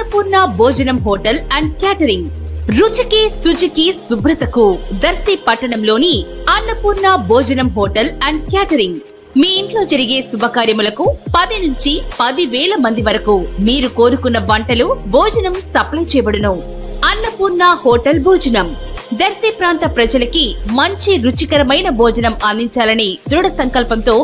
అన్నపూర్ణ భోజనం hotel and catering. రుచికి శుచికి శుభ్రతకు దర్శి పట్టణంలోని అన్నపూర్ణ భోజనం హోటల్ అండ్ క్యాటరింగ్. మీ ఇంట్లో జరిగే శుభకార్యములకు 10 నుంచి 10,000 మంది వరకు మీరు కోరుకున్న వంటలు, భోజనం సప్లై చేయబడును. అన్నపూర్ణ హోటల్ భోజనం దర్శి ప్రాంత ప్రజలకి మంచి రుచికరమైన భోజనం అందించాలని దృఢ సంకల్పంతో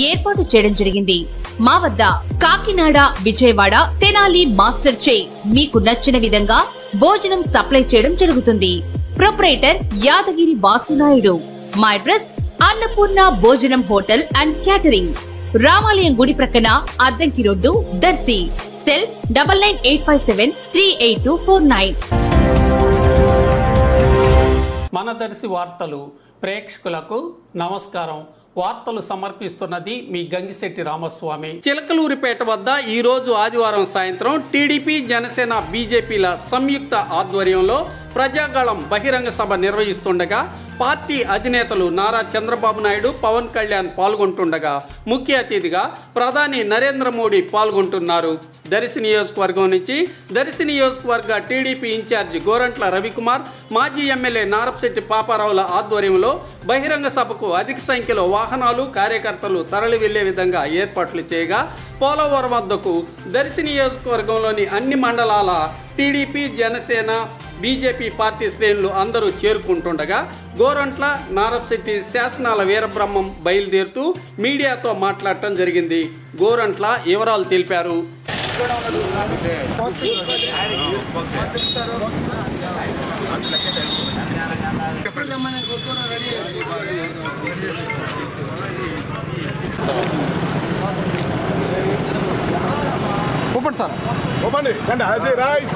ఏర్పాటు చేయడం జరిగింది. మా వద్ద కాకినాడ, విజయవాడ, తెనాలి మాస్టర్ చే మీకు నచ్చిన విధంగా భోజనం సప్లై చేయడం జరుగుతుంది. ప్రొపరేటర్ యాదగిరి వాసునాయుడు. మా అడ్రస్ అన్నపూర్ణ భోజనం హోటల్ అండ్ క్యాటరింగ్, రామాలయం గుడి ప్రక్కన, అద్దంకి రోడ్డు, దర్శి. సెల్ 9985738249. మన దర్శి వార్తలు ప్రేక్షకులకు నమస్కారం. వార్తలు సమర్పిస్తున్నది మీ గంగిశెట్టి రామస్వామి. చిలకలూరిపేట వద్ద ఈరోజు ఆదివారం సాయంత్రం టీడీపీ, జనసేన, బీజేపీల సంయుక్త ఆధ్వర్యంలో ప్రజాగళం బహిరంగ సభ నిర్వహిస్తుండగా పార్టీ అధినేతలు నారా చంద్రబాబు నాయుడు, పవన్ కళ్యాణ్ పాల్గొంటుండగా ముఖ్య అతిథిగా ప్రధాని నరేంద్ర మోడీ పాల్గొంటున్నారు. దర్శి నియోజకవర్గం నుంచి దర్శి నియోజకవర్గ టీడీపీ ఇన్ఛార్జి గోరంట్ల రవికుమార్, మాజీ ఎమ్మెల్యే నారపశెట్టి పాపారావుల ఆధ్వర్యంలో బహిరంగ సభకు అధిక సంఖ్యలో వాహనాలు, కార్యకర్తలు తరలి వెళ్లే విధంగా ఏర్పాట్లు చేయగా పోలవరం వద్దకు దర్శి నియోజకవర్గంలోని అన్ని మండలాల టీడీపీ, జనసేన, బీజేపీ పార్టీ శ్రేణులు అందరూ చేరుకుంటుండగా గోరంట్ల, నారపశెట్టి, శాసనాల వీరబ్రహ్మం బయలుదేరుతూ మీడియాతో మాట్లాడటం జరిగింది. గోరంట్ల వివరాలు తెలిపారు. ఓపెన్ సార్, ఓపెన్ అది రైట్.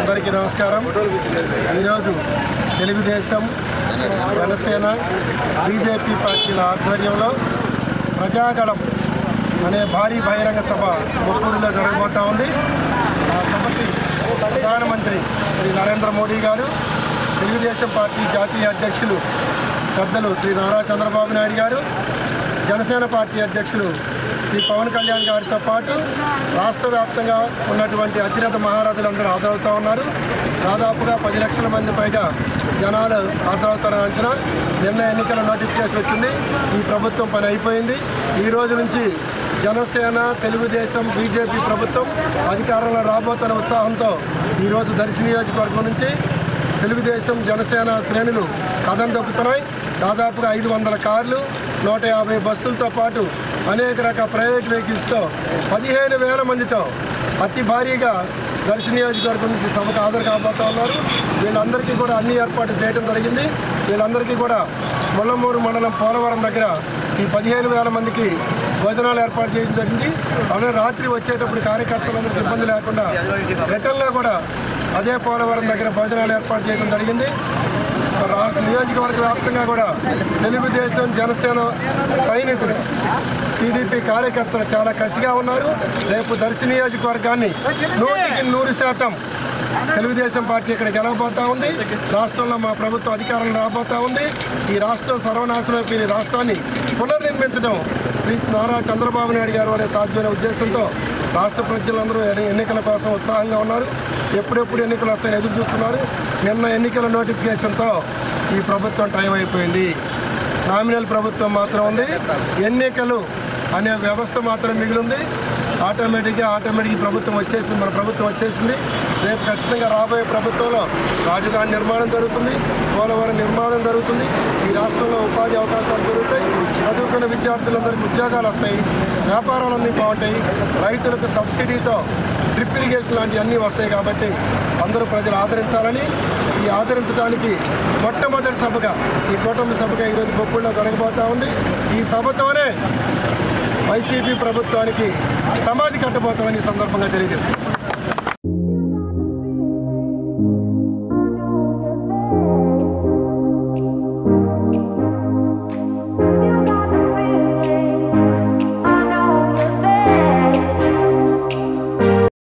అందరికీ నమస్కారం. ఈరోజు తెలుగుదేశం, జనసేన, బీజేపీ పార్టీల ఆధ్వర్యంలో ప్రజాగళం అనే భారీ బహిరంగ సభ ముప్పూరులో జరగబోతూ ఉంది. ఆ సభకి ప్రధానమంత్రి శ్రీ నరేంద్ర మోడీ గారు, తెలుగుదేశం పార్టీ జాతీయ అధ్యక్షులు పెద్దలు శ్రీ నారా చంద్రబాబు నాయుడు గారు, జనసేన పార్టీ అధ్యక్షులు శ్రీ పవన్ కళ్యాణ్ గారితో పాటు రాష్ట్ర వ్యాప్తంగా ఉన్నటువంటి అతిరథ మహారాజులందరూ హాజరవుతూ ఉన్నారు. దాదాపుగా 10 లక్షల మంది పైగా జనాలు హాజరవుతారని అంచనా. నిన్న ఎన్నికల నోటిఫికేషన్ వచ్చింది. ఈ ప్రభుత్వం పని అయిపోయింది. ఈ రోజు నుంచి జనసేన, తెలుగుదేశం, బీజేపీ ప్రభుత్వం అధికారంలో రాబోతున్న ఉత్సాహంతో ఈరోజు దర్శి నియోజకవర్గం నుంచి తెలుగుదేశం, జనసేన శ్రేణులు కథం దొక్కుతున్నాయి. దాదాపుగా 500 కార్లు, 150 బస్సులతో పాటు అనేక రకాల ప్రైవేట్ వెహికల్స్తో 15,000 మందితో అతి భారీగా దర్శి నియోజకవర్గం నుంచి సభకు హాజరు కాబోతూ ఉన్నారు. వీళ్ళందరికీ కూడా అన్ని ఏర్పాట్లు చేయడం జరిగింది. వీళ్ళందరికీ కూడా ముళ్ళమూరు మండలం పోలవరం దగ్గర ఈ 15,000 మందికి భోజనాలు ఏర్పాటు చేయడం జరిగింది. అలాగే రాత్రి వచ్చేటప్పుడు కార్యకర్తలందరికీ ఇబ్బంది లేకుండా రిటర్న్లో కూడా అదే పోలవరం దగ్గర భోజనాలు ఏర్పాటు చేయడం జరిగింది. నియోజకవర్గ వ్యాప్తంగా కూడా తెలుగుదేశం, జనసేన సైనికులు, టీడీపీ కార్యకర్తలు చాలా కసిగా ఉన్నారు. రేపు దర్శి నియోజకవర్గాన్ని 100% తెలుగుదేశం పార్టీ ఇక్కడ గెలవబోతూ ఉంది. రాష్ట్రంలో మా ప్రభుత్వం అధికారంలో రాబోతూ ఉంది. ఈ రాష్ట్రం సర్వనాశనం అయిపోయిన రాష్ట్రాన్ని పునర్నిర్మించడం శ్రీ నారా చంద్రబాబు నాయుడు గారు అనే సాధ్యమైన ఉద్దేశంతో రాష్ట్ర ప్రజలందరూ ఎన్నికల కోసం ఉత్సాహంగా ఉన్నారు. ఎప్పుడెప్పుడు ఎన్నికలు వస్తాయని ఎదురు చూస్తున్నారు. నిన్న ఎన్నికల నోటిఫికేషన్తో ఈ ప్రభుత్వం టైం అయిపోయింది. నామినల్ ప్రభుత్వం మాత్రం ఉంది. ఎన్నికలు అనే వ్యవస్థ మాత్రం మిగిలింది. ఆటోమేటిక్గా ప్రభుత్వం వచ్చేసింది, మన ప్రభుత్వం వచ్చేసింది. రేపు ఖచ్చితంగా రాబోయే ప్రభుత్వంలో రాజధాని నిర్మాణం జరుగుతుంది, పోలవరం నిర్మాణం జరుగుతుంది. ఈ రాష్ట్రంలో ఉపాధి అవకాశాలు దొరుకుతాయి. చదువుకున్న విద్యార్థులందరికీ ఉద్యోగాలు వస్తాయి, వ్యాపారాలన్నీ బాగుంటాయి, రైతులకు సబ్సిడీతో డ్రిప్ ఇరిగేషన్ లాంటివి అన్నీ వస్తాయి. కాబట్టి అందరూ ప్రజలు ఆదరించాలని, ఈ ఆదరించడానికి మొట్టమొదటి సభగా ఈ కూటమి సభగా ఈరోజు బొప్పుల్లో జరగబోతూ ఉంది. ఈ సభతోనే వైసీపీ ప్రభుత్వానికి సమాధి కట్టబోతామని ఈ సందర్భంగా తెలియజేస్తుంది.